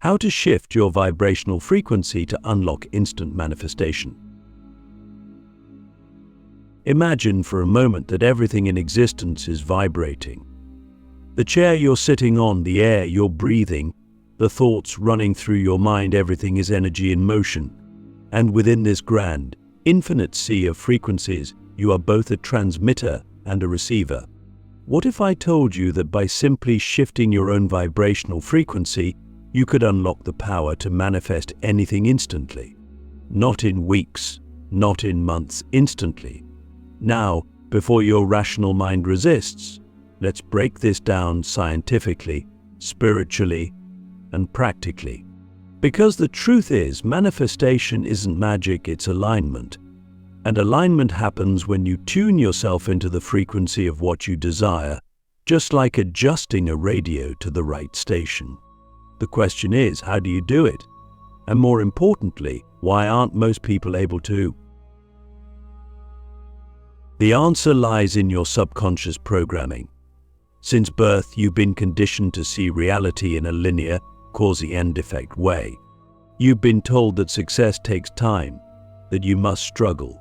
How to shift your vibrational frequency to unlock instant manifestation. Imagine for a moment that everything in existence is vibrating. The chair you're sitting on, the air you're breathing, the thoughts running through your mind, everything is energy in motion. And within this grand, infinite sea of frequencies, you are both a transmitter and a receiver. What if I told you that by simply shifting your own vibrational frequency, you could unlock the power to manifest anything instantly? Not in weeks, not in months, instantly. Now, before your rational mind resists, let's break this down scientifically, spiritually, and practically. Because the truth is, manifestation isn't magic, it's alignment. And alignment happens when you tune yourself into the frequency of what you desire, just like adjusting a radio to the right station. The question is, how do you do it? And more importantly, why aren't most people able to? The answer lies in your subconscious programming. Since birth, you've been conditioned to see reality in a linear, cause-and effect way. You've been told that success takes time, that you must struggle,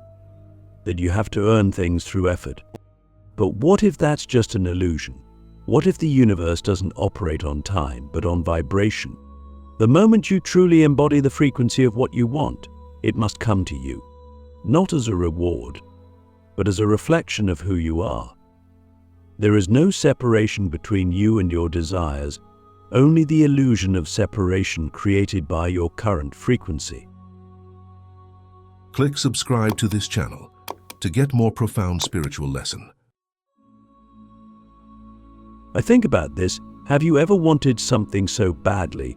that you have to earn things through effort. But what if that's just an illusion? What if the universe doesn't operate on time, but on vibration? The moment you truly embody the frequency of what you want, it must come to you, not as a reward, but as a reflection of who you are. There is no separation between you and your desires, only the illusion of separation created by your current frequency. Click subscribe to this channel to get more profound spiritual lesson. I think about this. Have you ever wanted something so badly,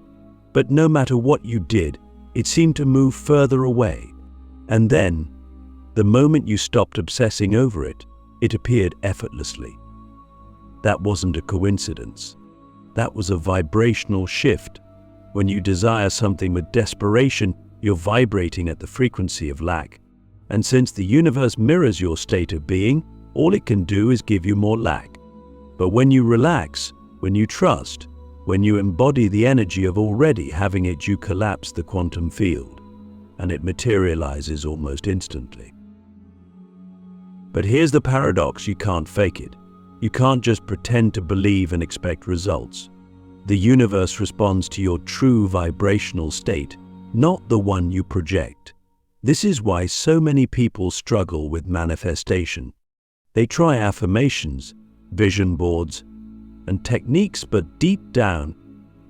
but no matter what you did, it seemed to move further away? And then, the moment you stopped obsessing over it, it appeared effortlessly. That wasn't a coincidence. That was a vibrational shift. When you desire something with desperation, you're vibrating at the frequency of lack. And since the universe mirrors your state of being, all it can do is give you more lack. But when you relax, when you trust, when you embody the energy of already having it, you collapse the quantum field, and it materializes almost instantly. But here's the paradox: you can't fake it. You can't just pretend to believe and expect results. The universe responds to your true vibrational state, not the one you project. This is why so many people struggle with manifestation. They try affirmations, vision boards, and techniques, but deep down,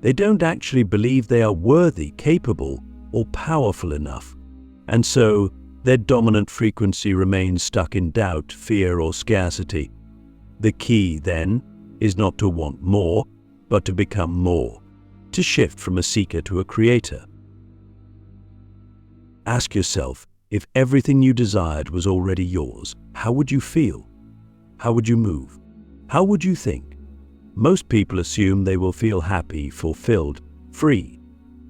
they don't actually believe they are worthy, capable, or powerful enough. And so, their dominant frequency remains stuck in doubt, fear, or scarcity. The key, then, is not to want more, but to become more, to shift from a seeker to a creator. Ask yourself, if everything you desired was already yours, how would you feel? How would you move? How would you think? Most people assume they will feel happy, fulfilled, free.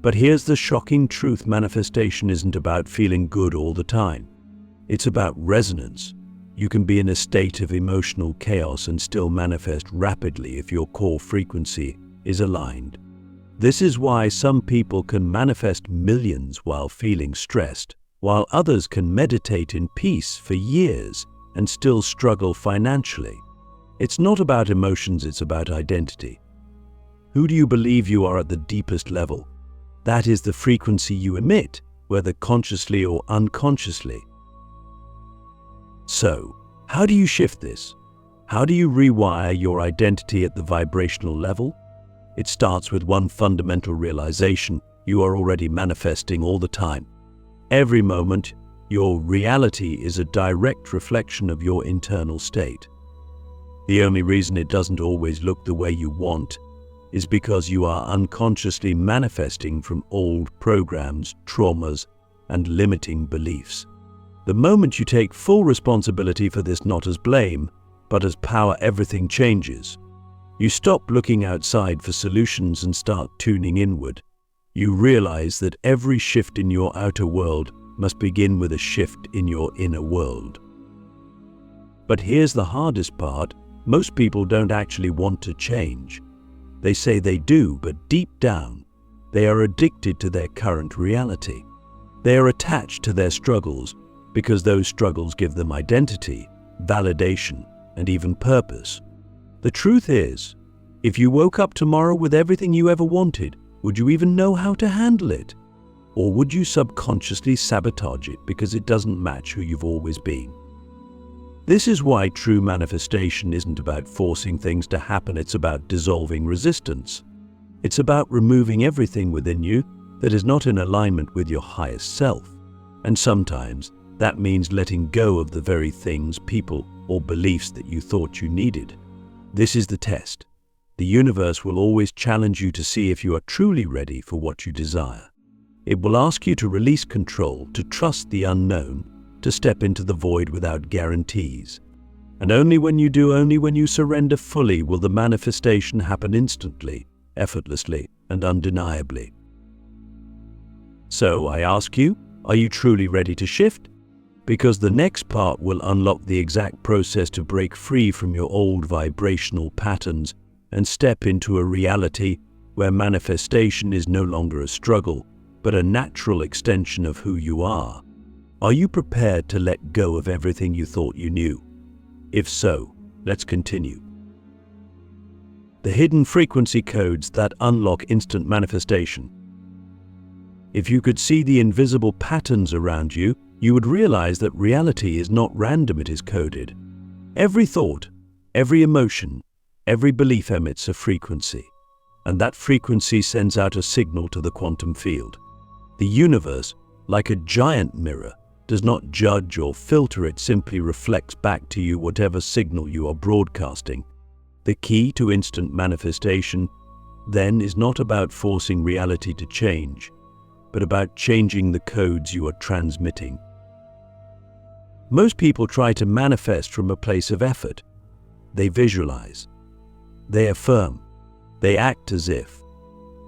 But here's the shocking truth: manifestation isn't about feeling good all the time. It's about resonance. You can be in a state of emotional chaos and still manifest rapidly if your core frequency is aligned. This is why some people can manifest millions while feeling stressed, while others can meditate in peace for years and still struggle financially. It's not about emotions, it's about identity. Who do you believe you are at the deepest level? That is the frequency you emit, whether consciously or unconsciously. So, how do you shift this? How do you rewire your identity at the vibrational level? It starts with one fundamental realization: you are already manifesting all the time. Every moment, your reality is a direct reflection of your internal state. The only reason it doesn't always look the way you want is because you are unconsciously manifesting from old programs, traumas, and limiting beliefs. The moment you take full responsibility for this, not as blame, but as power, everything changes. You stop looking outside for solutions and start tuning inward. You realize that every shift in your outer world must begin with a shift in your inner world. But here's the hardest part: most people don't actually want to change. They say they do, but deep down, They are addicted to their current reality. They are attached to their struggles because those struggles give them identity, validation, and even purpose. The truth is, if you woke up tomorrow with everything you ever wanted, would you even know how to handle it? Or would you subconsciously sabotage it because it doesn't match who you've always been? This is why true manifestation isn't about forcing things to happen, it's about dissolving resistance. It's about removing everything within you that is not in alignment with your highest self. And sometimes that means letting go of the very things, people, or beliefs that you thought you needed. This is the test. The universe will always challenge you to see if you are truly ready for what you desire. It will ask you to release control, to trust the unknown, to step into the void without guarantees. And only when you do, only when you surrender fully, will the manifestation happen instantly, effortlessly, and undeniably. So I ask you, are you truly ready to shift? Because the next part will unlock the exact process to break free from your old vibrational patterns and step into a reality where manifestation is no longer a struggle, but a natural extension of who you are. Are you prepared to let go of everything you thought you knew? If so, let's continue. The hidden frequency codes that unlock instant manifestation. If you could see the invisible patterns around you, you would realize that reality is not random, it is coded. Every thought, every emotion, every belief emits a frequency, and that frequency sends out a signal to the quantum field. The universe, like a giant mirror, does not judge or filter, it simply reflects back to you whatever signal you are broadcasting. The key to instant manifestation, then, is not about forcing reality to change, but about changing the codes you are transmitting. Most people try to manifest from a place of effort. They visualize, they affirm, they act as if,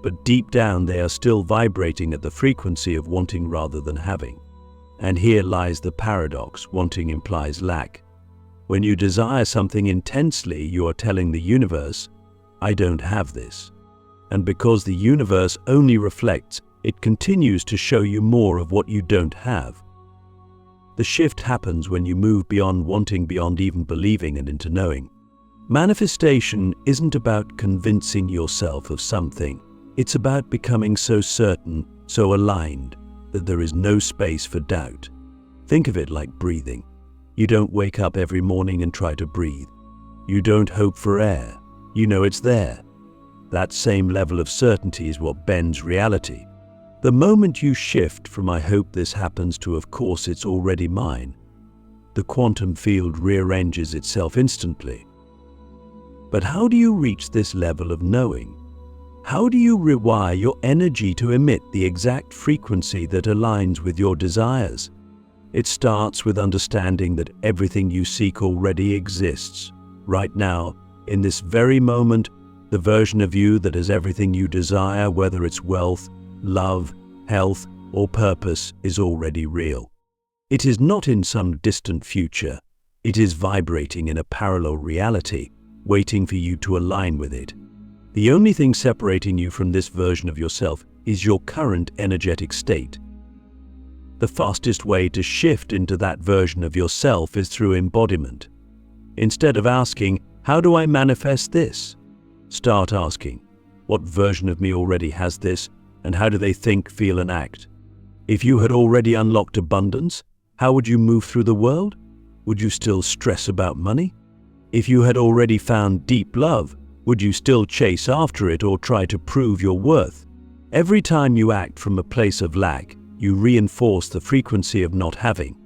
but deep down they are still vibrating at the frequency of wanting rather than having. And here lies the paradox: wanting implies lack. When you desire something intensely, you are telling the universe, I don't have this. And because the universe only reflects, it continues to show you more of what you don't have. The shift happens when you move beyond wanting, beyond even believing, and into knowing. Manifestation isn't about convincing yourself of something. It's about becoming so certain, so aligned, that there is no space for doubt. Think of it like breathing. You don't wake up every morning and try to breathe. You don't hope for air. You know it's there. That same level of certainty is what bends reality. The moment you shift from "I hope this happens" to "of course it's already mine," the quantum field rearranges itself instantly. But how do you reach this level of knowing? How do you rewire your energy to emit the exact frequency that aligns with your desires? It starts with understanding that everything you seek already exists. Right now, in this very moment, the version of you that has everything you desire, whether it's wealth, love, health, or purpose, is already real. It is not in some distant future. It is vibrating in a parallel reality, waiting for you to align with it. The only thing separating you from this version of yourself is your current energetic state. The fastest way to shift into that version of yourself is through embodiment. Instead of asking, "How do I manifest this?" start asking, "What version of me already has this, and how do they think, feel, and act?" If you had already unlocked abundance, how would you move through the world? Would you still stress about money? If you had already found deep love, would you still chase after it or try to prove your worth? Every time you act from a place of lack, you reinforce the frequency of not having.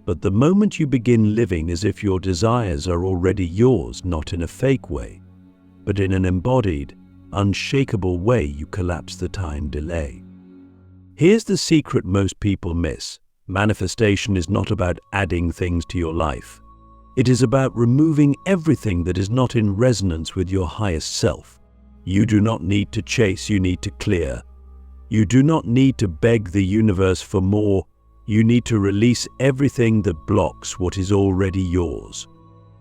But the moment you begin living as if your desires are already yours, not in a fake way, but in an embodied, unshakable way, you collapse the time delay. Here's the secret most people miss. Manifestation is not about adding things to your life. It is about removing everything that is not in resonance with your highest self. You do not need to chase, you need to clear. You do not need to beg the universe for more. You need to release everything that blocks what is already yours.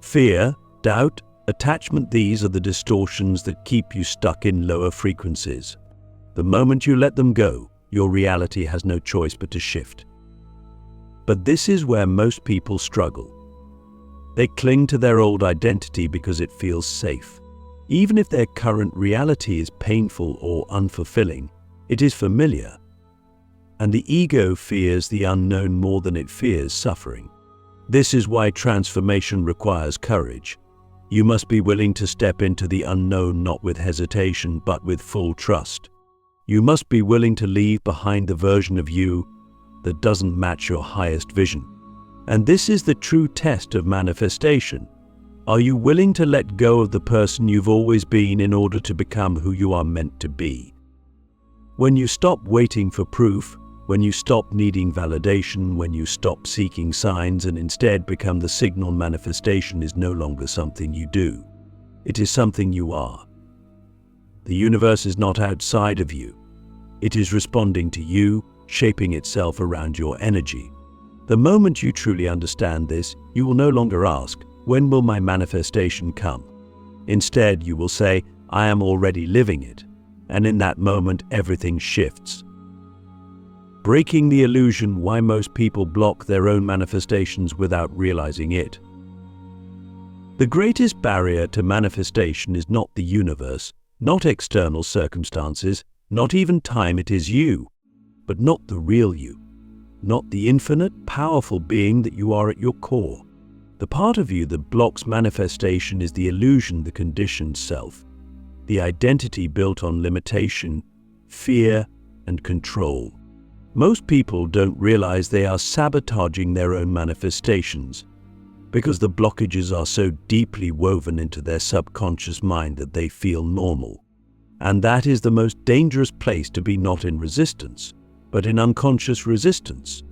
Fear, doubt, attachment, these are the distortions that keep you stuck in lower frequencies. The moment you let them go, your reality has no choice but to shift. But this is where most people struggle. They cling to their old identity because it feels safe. Even if their current reality is painful or unfulfilling, it is familiar. And the ego fears the unknown more than it fears suffering. This is why transformation requires courage. You must be willing to step into the unknown not with hesitation but with full trust. You must be willing to leave behind the version of you that doesn't match your highest vision. And this is the true test of manifestation. Are you willing to let go of the person you've always been in order to become who you are meant to be? When you stop waiting for proof, when you stop needing validation, when you stop seeking signs and instead become the signal, manifestation is no longer something you do. It is something you are. The universe is not outside of you. It is responding to you, shaping itself around your energy. The moment you truly understand this, you will no longer ask, "When will my manifestation come?" Instead, you will say, "I am already living it." And in that moment, everything shifts. Breaking the illusion why most people block their own manifestations without realizing it. The greatest barrier to manifestation is not the universe, not external circumstances, not even time. It is you, but not the real you, not the infinite, powerful being that you are at your core. The part of you that blocks manifestation is the illusion, the conditioned self, the identity built on limitation, fear, and control. Most people don't realize they are sabotaging their own manifestations because the blockages are so deeply woven into their subconscious mind that they feel normal. And that is the most dangerous place to be, not in resistance, but in unconscious resistance.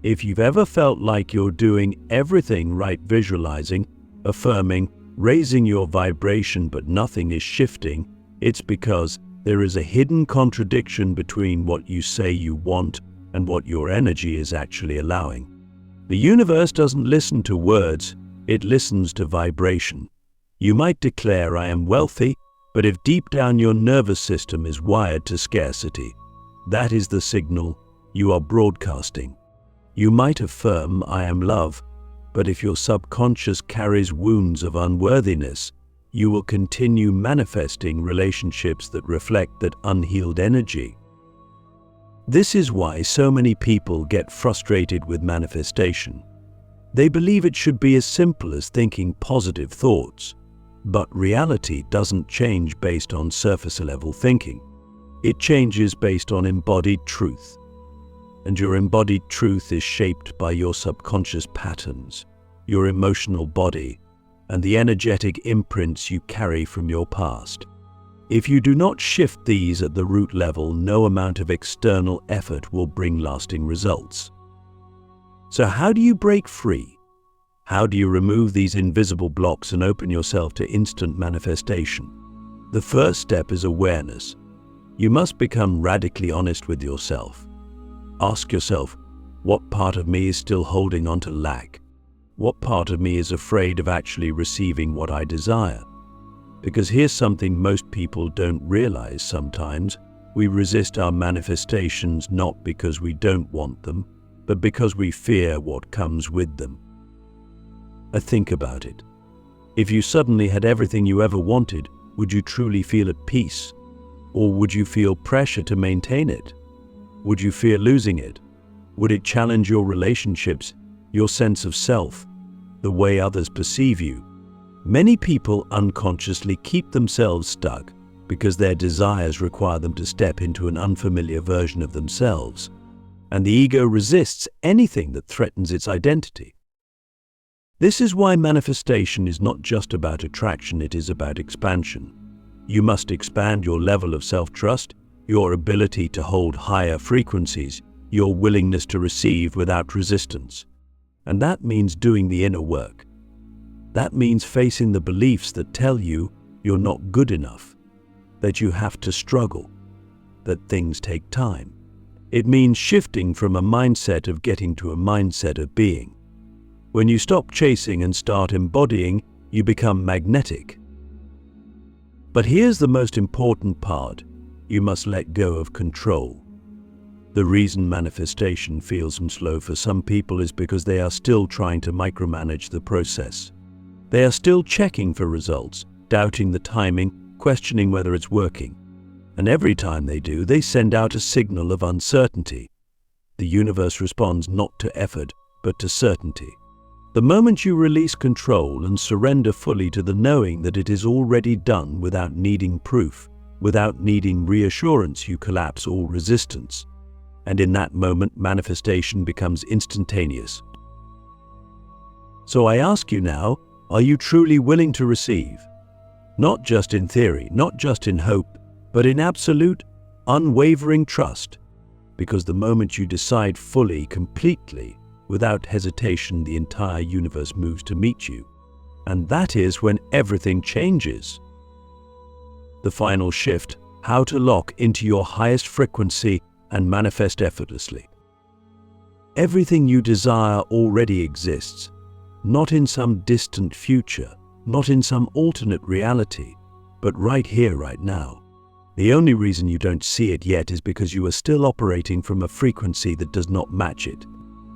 If you've ever felt like you're doing everything right, visualizing, affirming, raising your vibration, but nothing is shifting, it's because there is a hidden contradiction between what you say you want and what your energy is actually allowing. The universe doesn't listen to words, it listens to vibration. You might declare, "I am wealthy," but if deep down your nervous system is wired to scarcity, that is the signal you are broadcasting. You might affirm, "I am love," but if your subconscious carries wounds of unworthiness, you will continue manifesting relationships that reflect that unhealed energy. This is why so many people get frustrated with manifestation. They believe it should be as simple as thinking positive thoughts, but reality doesn't change based on surface-level thinking. It changes based on embodied truth. And your embodied truth is shaped by your subconscious patterns, your emotional body, and the energetic imprints you carry from your past. If you do not shift these at the root level, no amount of external effort will bring lasting results. So how do you break free? How do you remove these invisible blocks and open yourself to instant manifestation? The first step is awareness. You must become radically honest with yourself. Ask yourself, what part of me is still holding on to lack? What part of me is afraid of actually receiving what I desire? Because here's something most people don't realize sometimes. We resist our manifestations not because we don't want them, but because we fear what comes with them. Think about it. If you suddenly had everything you ever wanted, would you truly feel at peace? Or would you feel pressure to maintain it? Would you fear losing it? Would it challenge your relationships, your sense of self, the way others perceive you? Many people unconsciously keep themselves stuck because their desires require them to step into an unfamiliar version of themselves, and the ego resists anything that threatens its identity. This is why manifestation is not just about attraction, it is about expansion. You must expand your level of self-trust, your ability to hold higher frequencies, your willingness to receive without resistance. And that means doing the inner work. That means facing the beliefs that tell you you're not good enough, that you have to struggle, that things take time. It means shifting from a mindset of getting to a mindset of being. When you stop chasing and start embodying, you become magnetic. But here's the most important part. you must let go of control. The reason manifestation feels slow for some people is because they are still trying to micromanage the process. They are still checking for results, doubting the timing, questioning whether it's working. And every time they do, they send out a signal of uncertainty. The universe responds not to effort, but to certainty. The moment you release control and surrender fully to the knowing that it is already done without needing proof, without needing reassurance, you collapse all resistance. And in that moment, manifestation becomes instantaneous. So I ask you now, are you truly willing to receive? Not just in theory, not just in hope, but in absolute, unwavering trust. Because the moment you decide fully, completely, without hesitation, the entire universe moves to meet you. And that is when everything changes. The final shift, how to lock into your highest frequency and manifest effortlessly. Everything you desire already exists, not in some distant future, not in some alternate reality, but right here, right now. The only reason you don't see it yet is because you are still operating from a frequency that does not match it.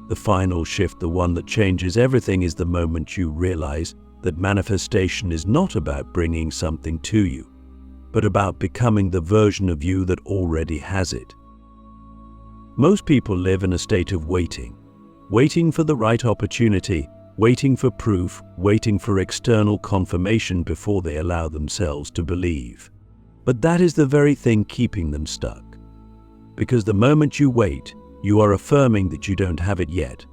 The final shift, the one that changes everything, is the moment you realize that manifestation is not about bringing something to you, but about becoming the version of you that already has it. Most people live in a state of waiting for the right opportunity, waiting for proof, waiting for external confirmation before they allow themselves to believe. But that is the very thing keeping them stuck. Because the moment you wait, you are affirming that you don't have it yet.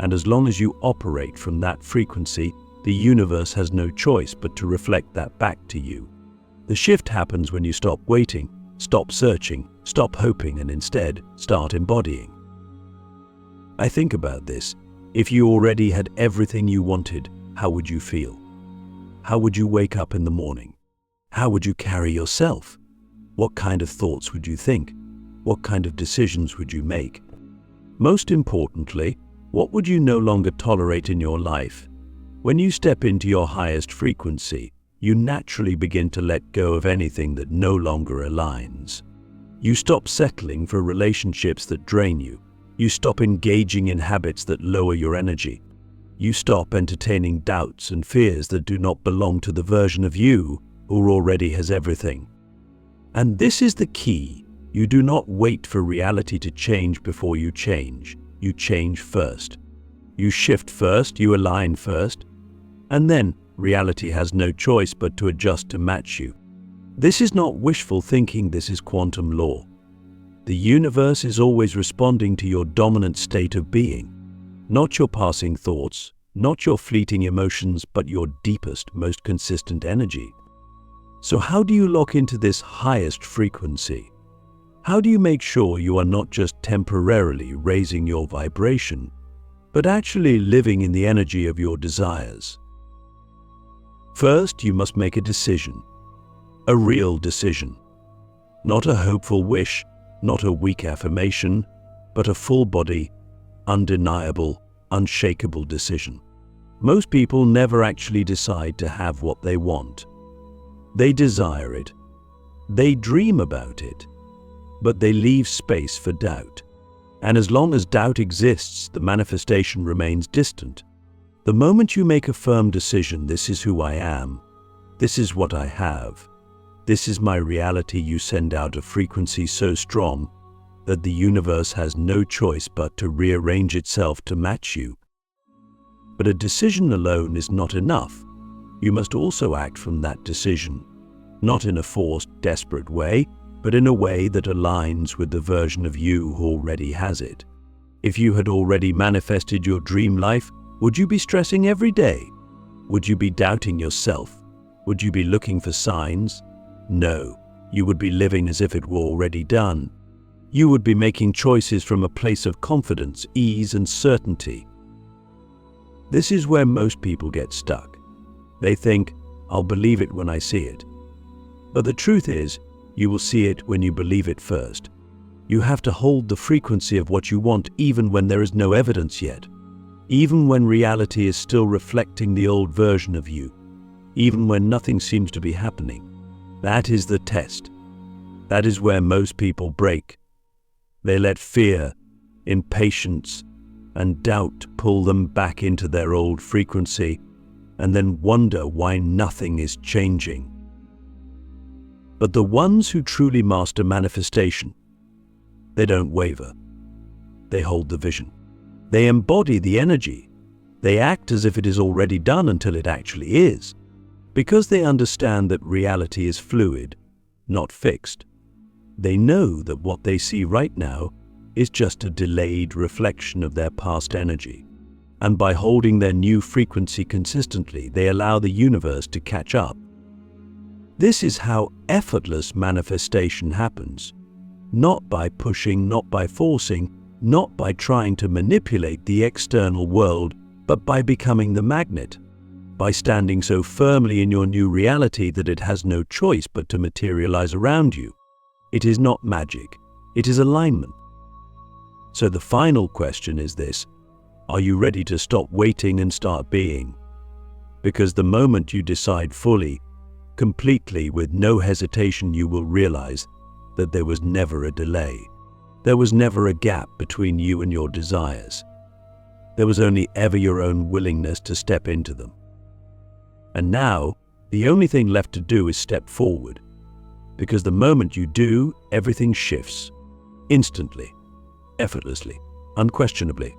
And as long as you operate from that frequency, the universe has no choice but to reflect that back to you. The shift happens when you stop waiting, stop searching, stop hoping, and instead start embodying. I think about this. If you already had everything you wanted, how would you feel? How would you wake up in the morning? How would you carry yourself? What kind of thoughts would you think? What kind of decisions would you make? Most importantly, what would you no longer tolerate in your life? When you step into your highest frequency, you naturally begin to let go of anything that no longer aligns. You stop settling for relationships that drain you. You stop engaging in habits that lower your energy. You stop entertaining doubts and fears that do not belong to the version of you who already has everything. And this is the key. You do not wait for reality to change before you change. You change first. You shift first, you align first, and then reality has no choice but to adjust to match you. This is not wishful thinking, this is quantum law. The universe is always responding to your dominant state of being, not your passing thoughts, not your fleeting emotions, but your deepest, most consistent energy. So how do you lock into this highest frequency? How do you make sure you are not just temporarily raising your vibration, but actually living in the energy of your desires? First, you must make a decision, a real decision. Not a hopeful wish, not a weak affirmation, but a full-body, undeniable, unshakable decision. Most people never actually decide to have what they want. They desire it. They dream about it. But they leave space for doubt. And as long as doubt exists, the manifestation remains distant. The moment you make a firm decision, this is who I am, this is what I have, this is my reality, you send out a frequency so strong that the universe has no choice but to rearrange itself to match you. But a decision alone is not enough. You must also act from that decision, not in a forced, desperate way, but in a way that aligns with the version of you who already has it. If you had already manifested your dream life, would you be stressing every day? Would you be doubting yourself? Would you be looking for signs? No, you would be living as if it were already done. You would be making choices from a place of confidence, ease, and certainty. This is where most people get stuck. They think, I'll believe it when I see it. But the truth is, you will see it when you believe it first. You have to hold the frequency of what you want even when there is no evidence yet. Even when reality is still reflecting the old version of you. Even when nothing seems to be happening. That is the test. That is where most people break. They let fear, impatience, and doubt pull them back into their old frequency and then wonder why nothing is changing. But the ones who truly master manifestation, they don't waver. They hold the vision. They embody the energy. They act as if it is already done until it actually is, because they understand that reality is fluid, not fixed. They know that what they see right now is just a delayed reflection of their past energy. And by holding their new frequency consistently, they allow the universe to catch up. This is how effortless manifestation happens. Not by pushing, not by forcing, not by trying to manipulate the external world, but by becoming the magnet. By standing so firmly in your new reality that it has no choice but to materialize around you. It is not magic, it is alignment. So the final question is this: are you ready to stop waiting and start being? Because the moment you decide fully, completely, with no hesitation, you will realize that there was never a delay. There was never a gap between you and your desires. There was only ever your own willingness to step into them. And now, the only thing left to do is step forward. Because the moment you do, everything shifts. Instantly, effortlessly, unquestionably.